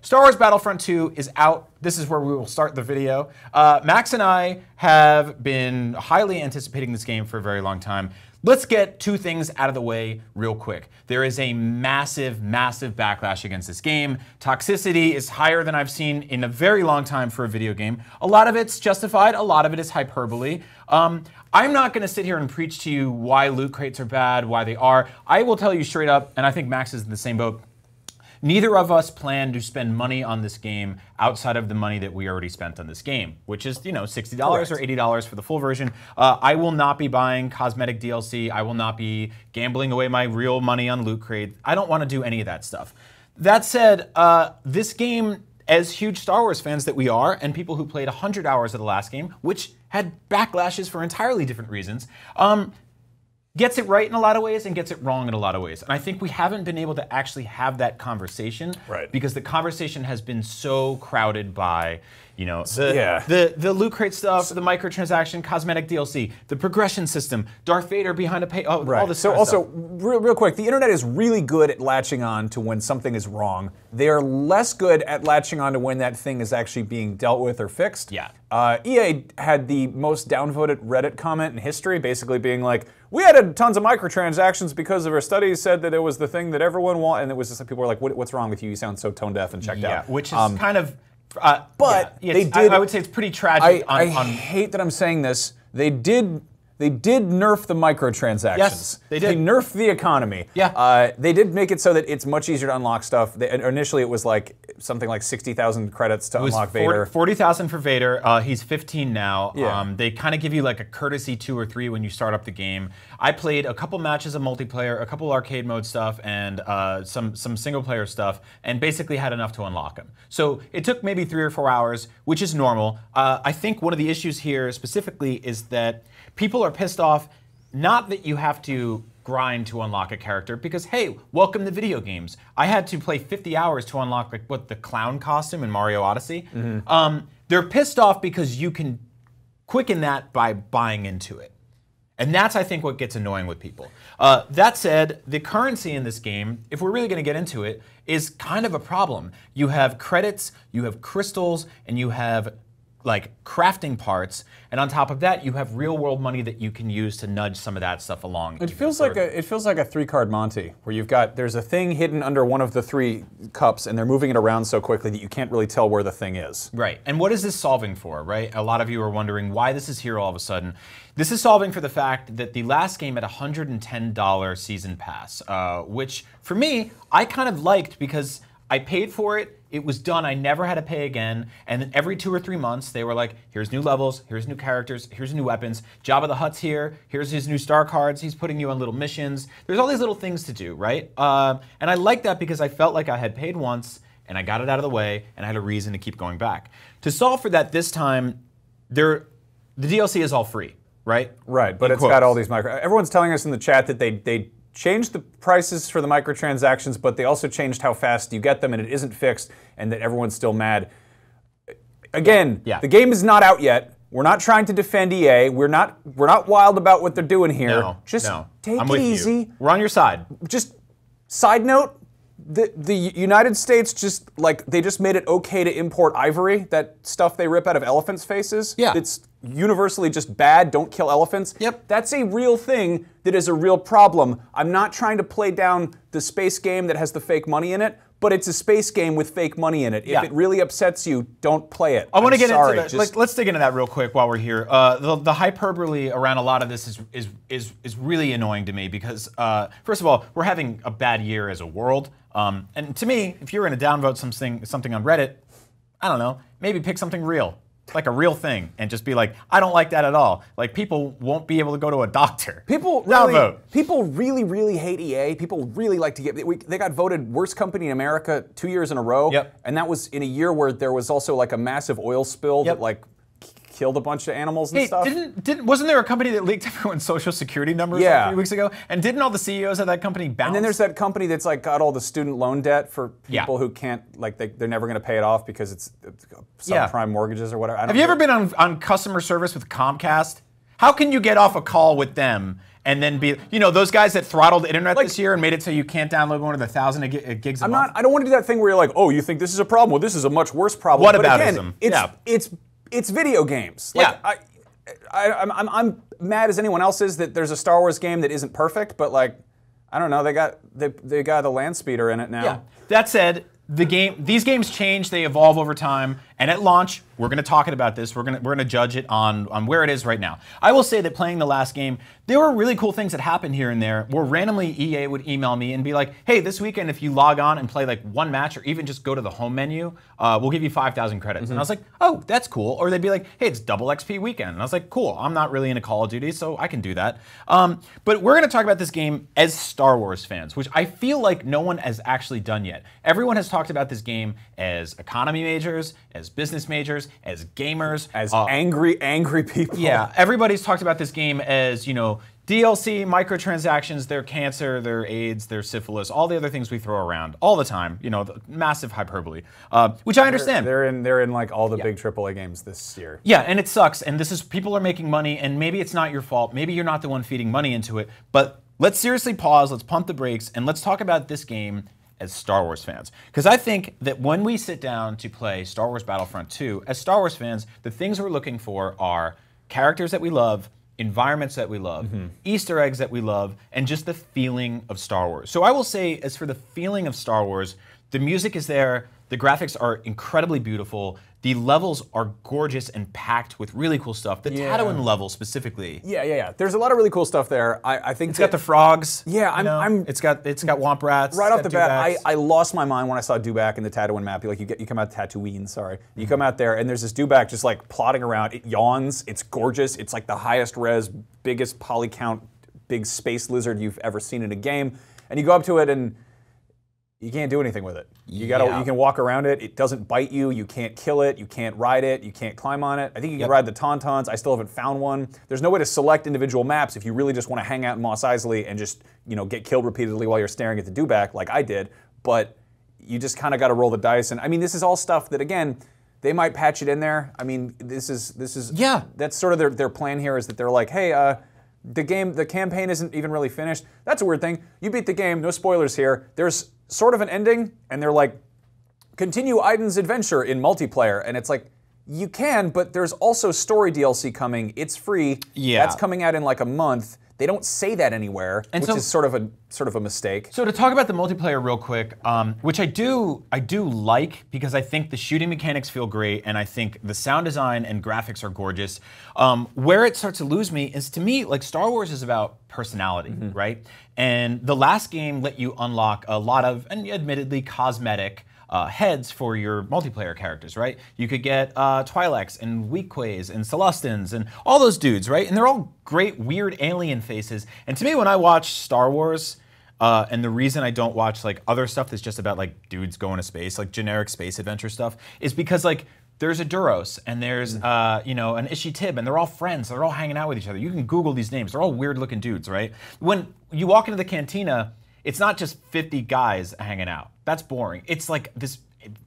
Star Wars Battlefront 2 is out. This is where we will start the video. Max and I have been highly anticipating this game for a very long time. Let's get two things out of the way real quick. There is a massive, massive backlash against this game. Toxicity is higher than I've seen in a very long time for a video game. A lot of it's justified, a lot of it is hyperbole. I'm not going to sit here and preach to you why loot crates are bad, why they are. I will tell you straight up, and I think Max is in the same boat, neither of us plan to spend money on this game outside of the money that we already spent on this game, which is, you know, $60 Correct. or $80 for the full version. I will not be buying cosmetic DLC. I will not be gambling away my real money on loot crates. I don't want to do any of that stuff. That said, this game, as huge Star Wars fans that we are, and people who played 100 hours of the last game, which had backlashes for entirely different reasons, gets it right in a lot of ways and gets it wrong in a lot of ways. And I think we haven't been able to actually have that conversation because the conversation has been so crowded by, you know, the loot crate stuff, the microtransaction, cosmetic DLC, the progression system, Darth Vader behind a all this So kind of also, stuff. real quick, the internet is really good at latching on to when something is wrong. They are less good at latching on to when that thing is actually being dealt with or fixed. Yeah. EA had the most downvoted Reddit comment in history, basically being like, we added tons of microtransactions because of our studies said that it was the thing that everyone wanted, and it was just like people were like, what's wrong with you? You sound so tone deaf and checked out. Which is kind of, but yeah, they did. I would say it's pretty tragic. I hate that I'm saying this. They did nerf the microtransactions. Yes, they did. They nerfed the economy. Yeah. They did make it so that it's much easier to unlock stuff. Initially, it was like something like 60,000 credits to unlock Vader. 40,000 for Vader. He's 15 now. Yeah. They kind of give you like a courtesy 2 or 3 when you start up the game. I played a couple matches of multiplayer, a couple arcade mode stuff, and some single player stuff, and basically had enough to unlock him. So it took maybe 3 or 4 hours, which is normal. I think one of the issues here specifically is that people are pissed off, not that you have to grind to unlock a character, because hey, welcome to video games. I had to play 50 hours to unlock like the clown costume in Mario Odyssey. They're pissed off because you can quicken that by buying into it. And that's, I think, what gets annoying with people. That said, the currency in this game, if we're really going to get into it, is kind of a problem. You have credits, you have crystals, and you have like crafting parts, and on top of that, you have real-world money that you can use to nudge some of that stuff along. It feels like a 3-card Monty, where there's a thing hidden under one of the 3 cups, and they're moving it around so quickly that you can't really tell where the thing is. Right, and what is this solving for, right? A lot of you are wondering why this is here all of a sudden. This is solving for the fact that the last game had a $110 season pass, which for me, I kind of liked because I paid for it, it was done, I never had to pay again, and then every 2 or 3 months they were like, here's new levels, here's new characters, here's new weapons, Jabba the Hutt's here, here's his new star cards, he's putting you on little missions, there's all these little things to do, right? And I liked that because I felt like I had paid once, and I got it out of the way, and I had a reason to keep going back. To solve for that this time, the DLC is all free, right? Right, but it's got all these everyone's telling us in the chat that they changed the prices for the microtransactions, but they also changed how fast you get them, and it isn't fixed, and that everyone's still mad. Again, the game is not out yet. We're not trying to defend EA. We're not wild about what they're doing here. Just take it easy. We're on your side. Just side note, the United States they just made it okay to import ivory, that stuff they rip out of elephants' faces. Yeah. It's universally just bad, don't kill elephants. Yep. That's a real thing that is a real problem. I'm not trying to play down the space game that has the fake money in it, but it's a space game with fake money in it. If it really upsets you, don't play it. I want to get into that. Let's dig into that real quick while we're here. The hyperbole around a lot of this is really annoying to me because, first of all, we're having a bad year as a world. And to me, if you're going to downvote something on Reddit, I don't know, maybe pick something real. Like a real thing, and just be like, I don't like that at all. Like, people won't be able to go to a doctor. People really, really hate EA. People really like to they got voted worst company in America 2 years in a row. And that was in a year where there was also like a massive oil spill that like killed a bunch of animals and stuff. Wasn't there a company that leaked everyone's social security numbers like 3 weeks ago? And didn't all the CEOs of that company bounce? And then there's that company that's like got all the student loan debt for people who can't, like they're never going to pay it off because it's subprime mortgages or whatever. Have you ever been on customer service with Comcast? How can you get off a call with them and then be, you know, those guys that throttled the internet this year and made it so you can't download more than 1,000 gigs a month. I don't want to do that thing where you're like, oh, you think this is a problem? Well, this is a much worse problem. Whataboutism. But again, it's video games. Like, I'm mad as anyone else is that there's a Star Wars game that isn't perfect, but like, I don't know, they got a land speeder in it now. Yeah. That said, these games change, they evolve over time, and at launch, we're going to talk about this. We're going to judge it on where it is right now. I will say that playing the last game, there were really cool things that happened here and there where randomly EA would email me and be like, hey, this weekend if you log on and play like one match or even just go to the home menu, we'll give you 5,000 credits. And I was like, oh, that's cool. Or they'd be like, hey, it's double XP weekend. And I was like, cool, I'm not really into Call of Duty, so I can do that. But we're going to talk about this game as Star Wars fans, which I feel like no one has actually done yet. Everyone has talked about this game as economy majors, as business majors, as gamers, as angry people. Yeah, everybody's talked about this game as, you know, DLC, microtransactions, their cancer, their AIDS, their syphilis, all the other things we throw around all the time. You know, the massive hyperbole, which I understand. They're in like all the big AAA games this year. Yeah, and it sucks. And this is, people are making money, and maybe it's not your fault. Maybe you're not the one feeding money into it. But let's seriously pause. Let's pump the brakes, and let's talk about this game as Star Wars fans. Because I think that when we sit down to play Star Wars Battlefront 2, as Star Wars fans, the things we're looking for are characters that we love, environments that we love, Easter eggs that we love, and just the feeling of Star Wars. So I will say, as for the feeling of Star Wars, the music is there, the graphics are incredibly beautiful, the levels are gorgeous and packed with really cool stuff. The Tatooine level specifically. Yeah. There's a lot of really cool stuff there. I think it's got the frogs. Yeah, it's got Womp Rats. Right off the bat, I lost my mind when I saw Dewback in the Tatooine map. Like you come out Tatooine, sorry. You come out there and there's this Dewback just like plodding around. It yawns. It's gorgeous. It's like the highest res, biggest poly count, big space lizard you've ever seen in a game. And you go up to it and you can't do anything with it. You can walk around it. It doesn't bite you. You can't kill it. You can't ride it. You can't climb on it. I think you can ride the Tauntauns. I still haven't found one. There's no way to select individual maps if you really just want to hang out in Mos Eisley and just, you know, get killed repeatedly while you're staring at the Dewback like I did. But you just kind of got to roll the dice. And I mean, this is all stuff that, again, they might patch it in there. I mean, this is that's sort of their plan here, is that they're like, hey, the campaign isn't even really finished. That's a weird thing. You beat the game, no spoilers here. There's sort of an ending, and they're like, continue Aiden's adventure in multiplayer, and it's like, you can, but there's also story DLC coming. It's free. Yeah. That's coming out in like a month. They don't say that anywhere, which is sort of a mistake. So to talk about the multiplayer real quick, which I do like, because I think the shooting mechanics feel great, and I think the sound design and graphics are gorgeous. Where it starts to lose me is, to me, like, Star Wars is about personality, right? And the last game let you unlock a lot of, and admittedly, cosmetic heads for your multiplayer characters, right? You could get Twi'leks and Weequays and Celestins and all those dudes, right? And they're all great, weird alien faces. And to me, when I watch Star Wars, and the reason I don't watch like other stuff that's just about like dudes going to space, like generic space adventure stuff, is because like there's a Duros and there's you know, an Ishi Tib, and they're all friends. They're all hanging out with each other. You can Google these names. They're all weird looking dudes, right? When you walk into the cantina, it's not just 50 guys hanging out. That's boring. It's like this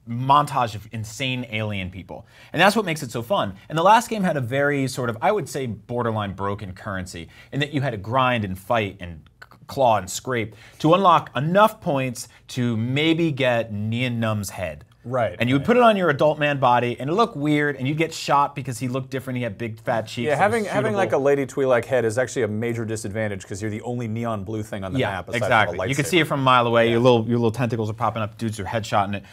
montage of insane alien people. And that's what makes it so fun. And the last game had a very sort of, I would say, borderline broken currency, in that you had to grind and fight and claw and scrape to unlock enough points to maybe get Nien Num's head. Right. And you would put it on your adult man body, and it looked weird, and you'd get shot because he looked different. He had big fat cheeks. Yeah, having like a Lady Twi'lek head is actually a major disadvantage because you're the only neon blue thing on the map. Exactly. You can see it from a mile away. Your little tentacles are popping up. Dudes are headshotting it.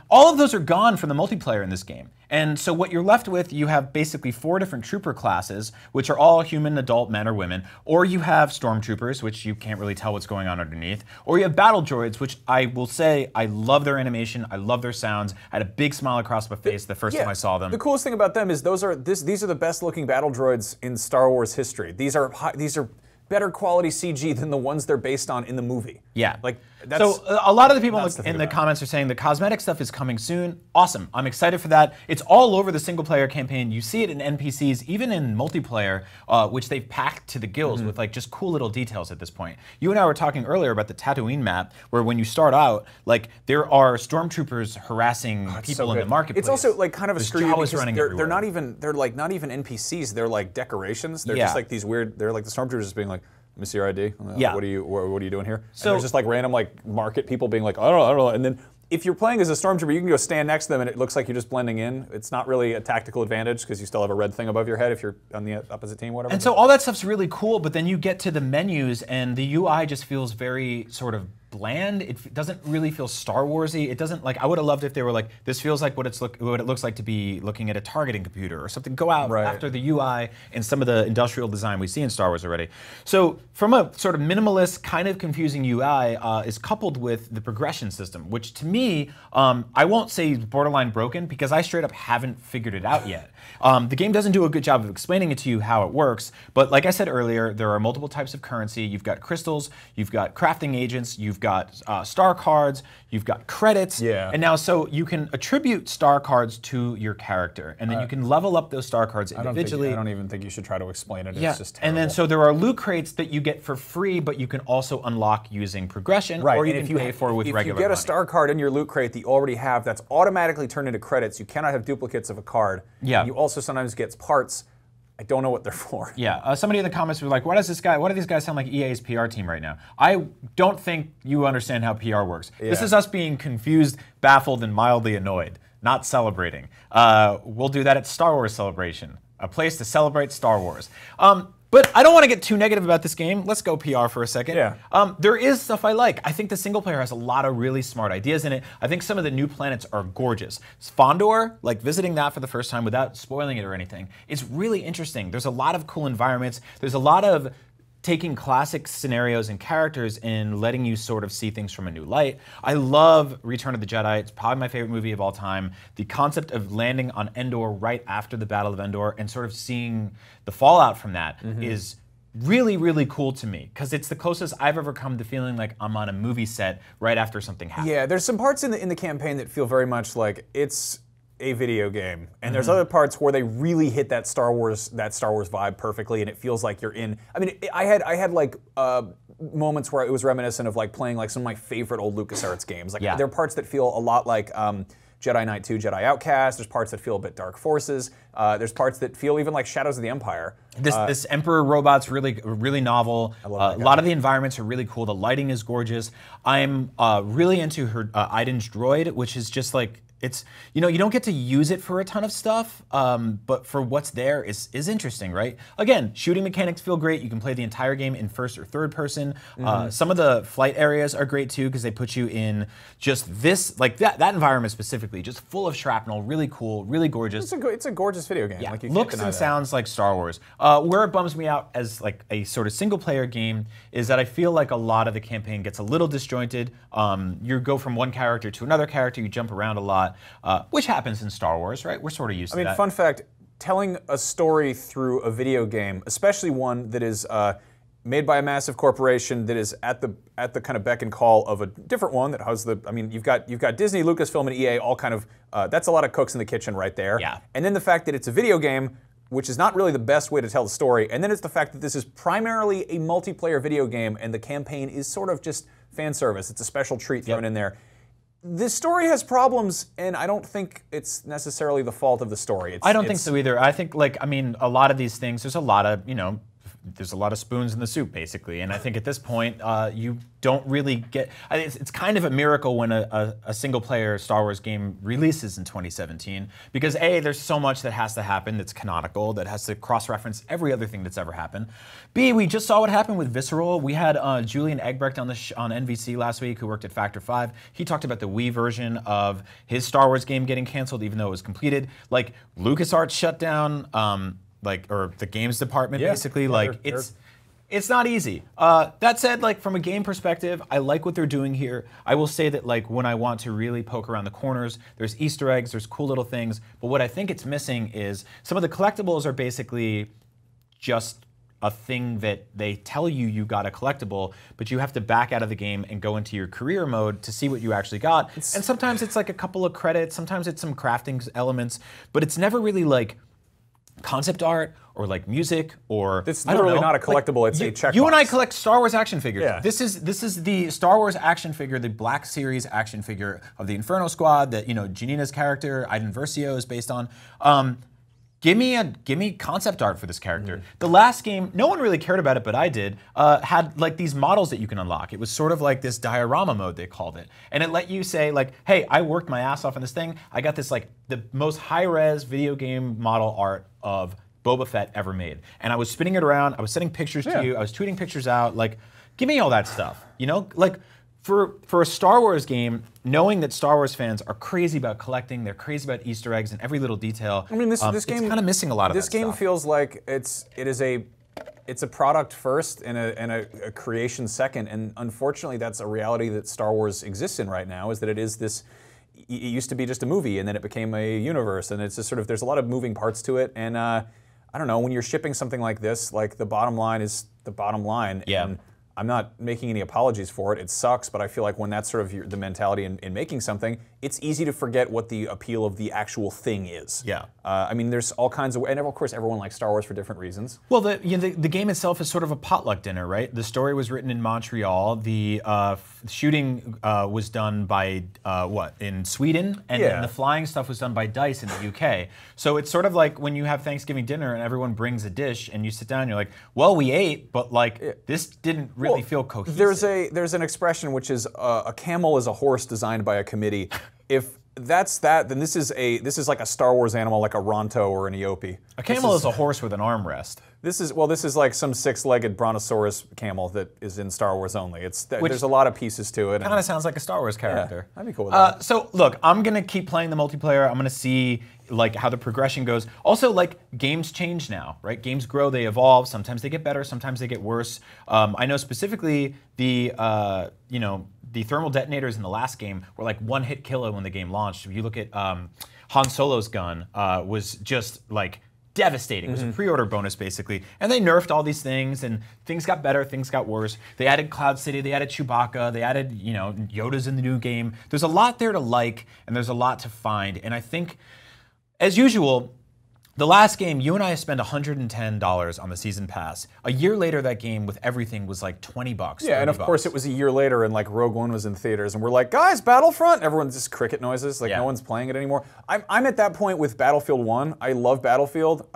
All of those are gone from the multiplayer in this game. And so what you're left with, you have basically 4 different trooper classes, which are all human adult men or women, or you have stormtroopers, which you can't really tell what's going on underneath, or you have battle droids, which I will say, I love their animation, I love their sounds. I had a big smile across my face the first time I saw them. The coolest thing about them is these are the best looking battle droids in Star Wars history. These are better quality CG than the ones they're based on in the movie. Yeah. Like, so a lot of the people in the comments are saying the cosmetic stuff is coming soon. Awesome. I'm excited for that. It's all over the single player campaign. You see it in NPCs, even in multiplayer, which they've packed to the gills with like just cool little details at this point. You and I were talking earlier about the Tatooine map, where when you start out, like there are stormtroopers harassing people in the marketplace. It's also like kind of a screw because they're not even NPCs. They're like decorations. They're just like these weird. They're like the stormtroopers just being like, Let me see your ID. Yeah. What are you doing here? So and there's just like random like market people being like, I don't know. And then if you're playing as a stormtrooper, you can go stand next to them and it looks like you're just blending in. It's not really a tactical advantage because you still have a red thing above your head if you're on the opposite team, whatever. And so all that stuff's really cool, but then you get to the menus and the UI just feels very sort of bland. It doesn't really feel Star Warsy. It doesn't like. I would have loved if they were like, this feels like what it looks like to be looking at a targeting computer or something. Go out after the UI and some of the industrial design we see in Star Wars already. So from a sort of minimalist, kind of confusing UI is coupled with the progression system, which to me, I won't say borderline broken because I straight up haven't figured it out yet. The game doesn't do a good job of explaining it to you how it works, but like I said earlier, there are multiple types of currency. You've got crystals, you've got crafting agents, you've got star cards, you've got credits, and now so you can attribute star cards to your character, and then you can level up those star cards individually. I don't even think you should try to explain it. Yeah. It's just terrible. And then so there are loot crates that you get for free, but you can also unlock using progression, or you can pay for with regular money. If you get a star card in your loot crate that you already have, that's automatically turned into credits. You cannot have duplicates of a card. Yeah. You also sometimes get parts. I don't know what they're for. Yeah, somebody in the comments were like, why do these guys sound like EA's PR team right now? I don't think you understand how PR works. Yeah. This is us being confused, baffled, and mildly annoyed, not celebrating. We'll do that at Star Wars Celebration, a place to celebrate Star Wars. But I don't want to get too negative about this game. Let's go PR for a second. Yeah. There is stuff I like. I think the single player has a lot of really smart ideas in it. I think some of the new planets are gorgeous. Fondor, like visiting that for the first time without spoiling it or anything, is really interesting. There's a lot of cool environments. There's a lot of taking classic scenarios and characters and letting you sort of see things from a new light. I love Return of the Jedi. It's probably my favorite movie of all time. The concept of landing on Endor right after the Battle of Endor and sort of seeing the fallout from that is really, really cool to me because it's the closest I've ever come to feeling like I'm on a movie set right after something happens. Yeah, there's some parts in the campaign that feel very much like it's a video game, and there's other parts where they really hit that Star Wars vibe perfectly, and it feels like you're in. I mean, I had like moments where it was reminiscent of like playing like some of my favorite old LucasArts games. Like there are parts that feel a lot like Jedi Knight 2, Jedi Outcast. There's parts that feel a bit Dark Forces. There's parts that feel even like Shadows of the Empire. This Emperor robot's really novel. A lot of the environments are really cool. The lighting is gorgeous. I'm really into her Iden's droid, which is just like, it's, you don't get to use it for a ton of stuff, but for what's there is interesting, right? Again, shooting mechanics feel great. You can play the entire game in first or third person. Some of the flight areas are great too because they put you in just this, like that environment specifically, just full of shrapnel, really cool, really gorgeous. It's a gorgeous video game. Yeah, like you looks can't deny and that. sounds like Star Wars. Where it bums me out as like a sort of single player game is that I feel like a lot of the campaign gets a little disjointed. You go from one character to another character, you jump around a lot. Which happens in Star Wars, right? We're sort of used to that. Fun fact, telling a story through a video game, especially one that is made by a massive corporation that is at the kind of beck and call of a different one that has the, you've got Disney, Lucasfilm, and EA all kind of, that's a lot of cooks in the kitchen right there. Yeah. And then the fact that it's a video game, which is not really the best way to tell the story, and then it's the fact that this is primarily a multiplayer video game and the campaign is sort of just fan service. It's a special treat thrown in there. This story has problems, and I don't think it's necessarily the fault of the story. I don't think so either. I think, a lot of these things, there's a lot of, there's a lot of spoons in the soup, basically. And I think at this point, you don't really get... It's kind of a miracle when a single-player Star Wars game releases in 2017. Because A, there's so much that has to happen that's canonical, that has to cross-reference every other thing that's ever happened. B, we just saw what happened with Visceral. We had Julian Egbrecht on NVC last week, who worked at Factor 5. He talked about the Wii version of his Star Wars game getting canceled, even though it was completed. Like, LucasArts shut down... or the games department, basically. It's not easy. That said, from a game perspective, I like what they're doing here. I will say that, when I want to really poke around the corners, there's Easter eggs, there's cool little things, but what I think it's missing is some of the collectibles are basically just a thing that they tell you got a collectible, but you have to back out of the game and go into your career mode to see what you actually got. And sometimes it's like a couple of credits, sometimes it's some crafting elements, but it's never really concept art or music or it's literally not a collectible. It's a checkbox. You and I collect Star Wars action figures. Yeah. This is the Star Wars action figure, the Black Series action figure of the Inferno Squad that Janina's character Iden Versio is based on. Give me concept art for this character. The last game, no one really cared about it, but I did. Had like these models that you can unlock. It was sort of like this diorama mode, they called it, and it let you say like, "Hey, I worked my ass off on this thing. I got this like the most high-res video game model art of Boba Fett ever made." And I was spinning it around. I was sending pictures to you. I was tweeting pictures out. Like, give me all that stuff. You know, like. For a Star Wars game, knowing that Star Wars fans are crazy about collecting, they're crazy about Easter eggs and every little detail. I mean, this game it's kind of missing a lot of that stuff. This game feels like it's a product first and a creation second, and unfortunately, that's a reality that Star Wars exists in right now. Is that it is this. It used to be just a movie, and then it became a universe, and it's just sort of there's a lot of moving parts to it, and I don't know when you're shipping something like this, like the bottom line is the bottom line. Yeah. And I'm not making any apologies for it. It sucks, but I feel like when that's sort of the mentality in making something, it's easy to forget what the appeal of the actual thing is. Yeah. I mean, there's all kinds of, and of course, everyone likes Star Wars for different reasons. Well, the game itself is sort of a potluck dinner, right? The story was written in Montreal. The shooting was done by in Sweden, and then the flying stuff was done by DICE in the UK. So it's sort of like when you have Thanksgiving dinner and everyone brings a dish, and you sit down, and you're like, "Well, we ate, but like this didn't really feel cohesive." There's an expression which is a camel is a horse designed by a committee. If that's that, then this is like a Star Wars animal, like a Ronto or an Eope. A camel is a horse with an armrest. This is like some six-legged brontosaurus camel that is in Star Wars only. There's a lot of pieces to it. Kind of sounds like a Star Wars character. Yeah, I'd be cool with that. So look, I'm gonna keep playing the multiplayer. I'm gonna see like how the progression goes. Also, like games change now, right? Games grow, they evolve. Sometimes they get better, sometimes they get worse. I know specifically the the thermal detonators in the last game were like one-hit killer when the game launched. If you look at Han Solo's gun, was just like devastating. It was a pre-order bonus basically, and they nerfed all these things, and things got better, things got worse. They added Cloud City, they added Chewbacca, they added Yoda's in the new game. There's a lot there to like, and there's a lot to find, and I think, as usual, the last game, you and I spent $110 on the season pass. A year later, that game with everything was like $20. Yeah, and of course it was a year later, and like Rogue One was in theaters, and we're like, guys, Battlefront. Everyone's just cricket noises, like no one's playing it anymore. I'm at that point with Battlefield 1. I love Battlefield.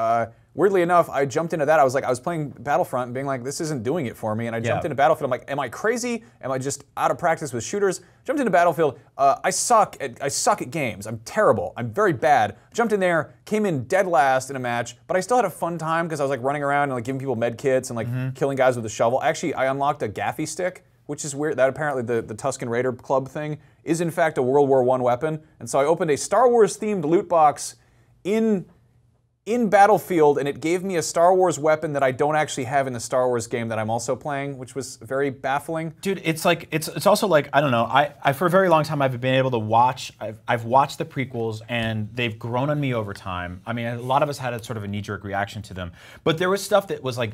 Weirdly enough, I jumped into that. I was playing Battlefront and being like, this isn't doing it for me. And I jumped into Battlefield. I'm like, am I crazy? Am I just out of practice with shooters? Jumped into Battlefield. I suck at games. I'm terrible. I'm very bad. Jumped in there, came in dead last in a match, but I still had a fun time because I was like running around and like giving people med kits and like killing guys with a shovel. Actually, I unlocked a gaffy stick, which is weird. That apparently the Tusken Raider Club thing is in fact a World War I weapon. And so I opened a Star Wars themed loot box in Battlefield, and it gave me a Star Wars weapon that I don't actually have in the Star Wars game that I'm also playing, which was very baffling. Dude, it's like it's also like, I don't know. I for a very long time I've been able to watch. I've watched the prequels, and they've grown on me over time. I mean, a lot of us had a sort of a knee-jerk reaction to them, but there was stuff that was like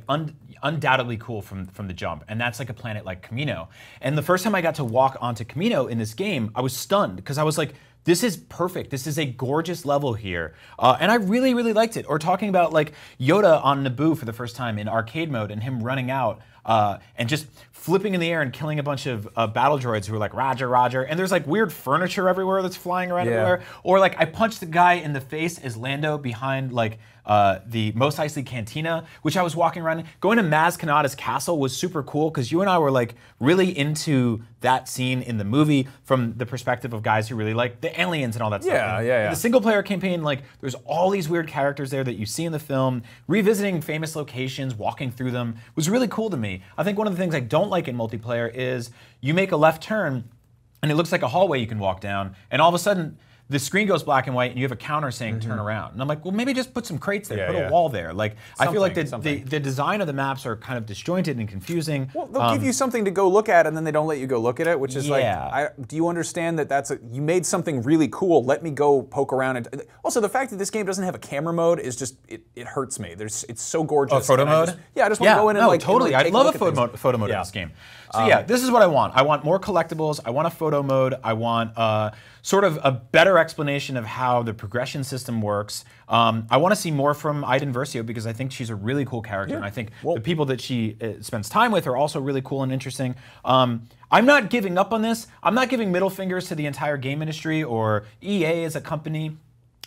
undoubtedly cool from the jump, and that's like a planet like Camino. And the first time I got to walk onto Camino in this game, I was stunned because I was like, this is perfect. This is a gorgeous level here. And I really, really liked it. Or talking about like Yoda on Naboo for the first time in arcade mode and him running out and just flipping in the air and killing a bunch of battle droids who are like, Roger, Roger. And there's like weird furniture everywhere that's flying around everywhere. Or like I punched the guy in the face as Lando behind like the Mos Eisley Cantina, which I was walking around. Going to Maz Kanata's castle was super cool because you and I were like really into that scene in the movie from the perspective of guys who really like the aliens and all that stuff. Yeah. The single player campaign, like there's all these weird characters there that you see in the film. Revisiting famous locations, walking through them was really cool to me. I think one of the things I don't like in multiplayer is you make a left turn and it looks like a hallway you can walk down, and all of a sudden the screen goes black and white, and you have a counter saying turn around. And I'm like, well, maybe just put some crates there, put a wall there. Like, I feel like the design of the maps are kind of disjointed and confusing. Well, they'll give you something to go look at, and then they don't let you go look at it, which is like, do you understand that you made something really cool, let me go poke around. And also, the fact that this game doesn't have a camera mode is just, it hurts me. It's so gorgeous. Oh, photo mode? I just want to go in and like, totally. And, like, I'd love a photo mode in this game. So yeah, this is what I want. I want more collectibles. I want a photo mode. I want sort of a better explanation of how the progression system works. I want to see more from Iden Versio because I think she's a really cool character, and I think the people that she spends time with are also really cool and interesting. I'm not giving up on this. I'm not giving middle fingers to the entire game industry or EA as a company.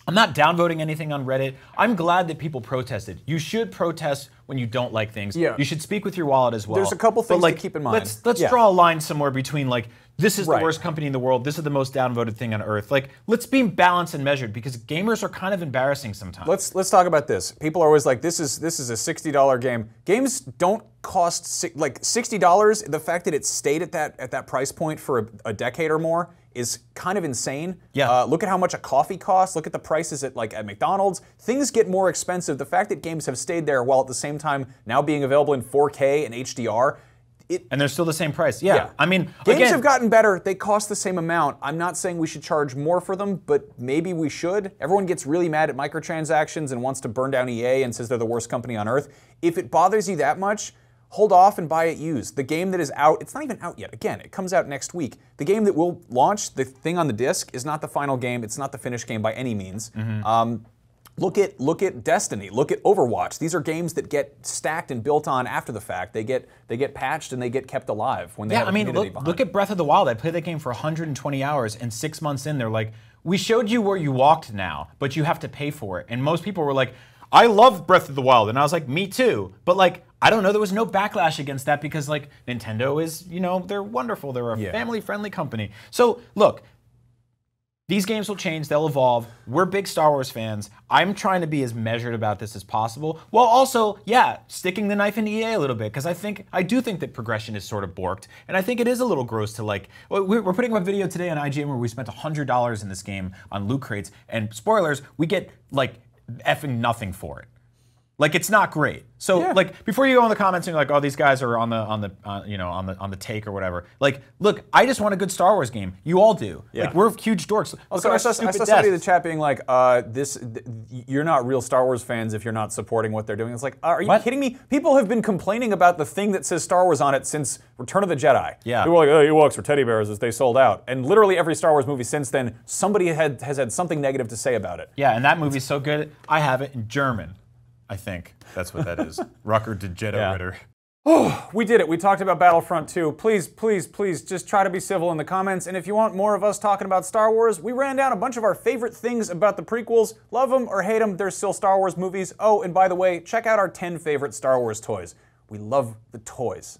I'm not downvoting anything on Reddit. I'm glad that people protested. You should protest when you don't like things. Yeah. You should speak with your wallet as well. There's a couple things to keep in mind. Let's draw a line somewhere between like, this is the worst company in the world, this is the most downvoted thing on earth. Like, let's be balanced and measured because gamers are kind of embarrassing sometimes. Let's talk about this. People are always like, this is a $60 game. Games don't cost like $60. The fact that it stayed at that price point for a decade or more is kind of insane. Yeah. Look at how much a coffee costs. Look at the prices at McDonald's. Things get more expensive. The fact that games have stayed there while at the same time now being available in 4K and HDR. And they're still the same price. Yeah. I mean, games have gotten better. They cost the same amount. I'm not saying we should charge more for them, but maybe we should. Everyone gets really mad at microtransactions and wants to burn down EA and says they're the worst company on earth. If it bothers you that much, hold off and buy it used. The game that is out, it's not even out yet. Again, it comes out next week. The game that will launch, the thing on the disc, is not the final game. It's not the finished game by any means. Look at Destiny. Look at Overwatch. These are games that get stacked and built on after the fact. They get patched and they get kept alive when they have a community behind. Look at Breath of the Wild. I played that game for 120 hours, and 6 months in, they're like, we showed you where you walked now, but you have to pay for it. And most people were like, I love Breath of the Wild, and I was like, me too. But like, I don't know, there was no backlash against that because like Nintendo is, you know, they're wonderful. They're a family-friendly company. So look, these games will change, they'll evolve. We're big Star Wars fans. I'm trying to be as measured about this as possible, while also, sticking the knife in EA a little bit, because I do think that progression is sort of borked, and I think it is a little gross to like, we're putting up a video today on IGN where we spent $100 in this game on loot crates, and spoilers, we get like effing nothing for it. Like, it's not great. So like, before you go in the comments and you're like, oh, these guys are on the take or whatever. Like, look, I just want a good Star Wars game. You all do. Like, we're huge dorks. Also, I saw somebody in the chat being like, you're not real Star Wars fans if you're not supporting what they're doing. It's like, are you kidding me? People have been complaining about the thing that says Star Wars on it since Return of the Jedi. Yeah. People were like, oh, Ewoks were teddy bears as they sold out. And literally every Star Wars movie since then, somebody has had something negative to say about it. Yeah, and that movie's so good, I have it in German. I think that's what that is. Rucker de Jedi Ritter. Oh, we did it. We talked about Battlefront 2. Please, please, please, just try to be civil in the comments. And if you want more of us talking about Star Wars, we ran down a bunch of our favorite things about the prequels. Love them or hate them, they're still Star Wars movies. Oh, and by the way, check out our 10 favorite Star Wars toys. We love the toys.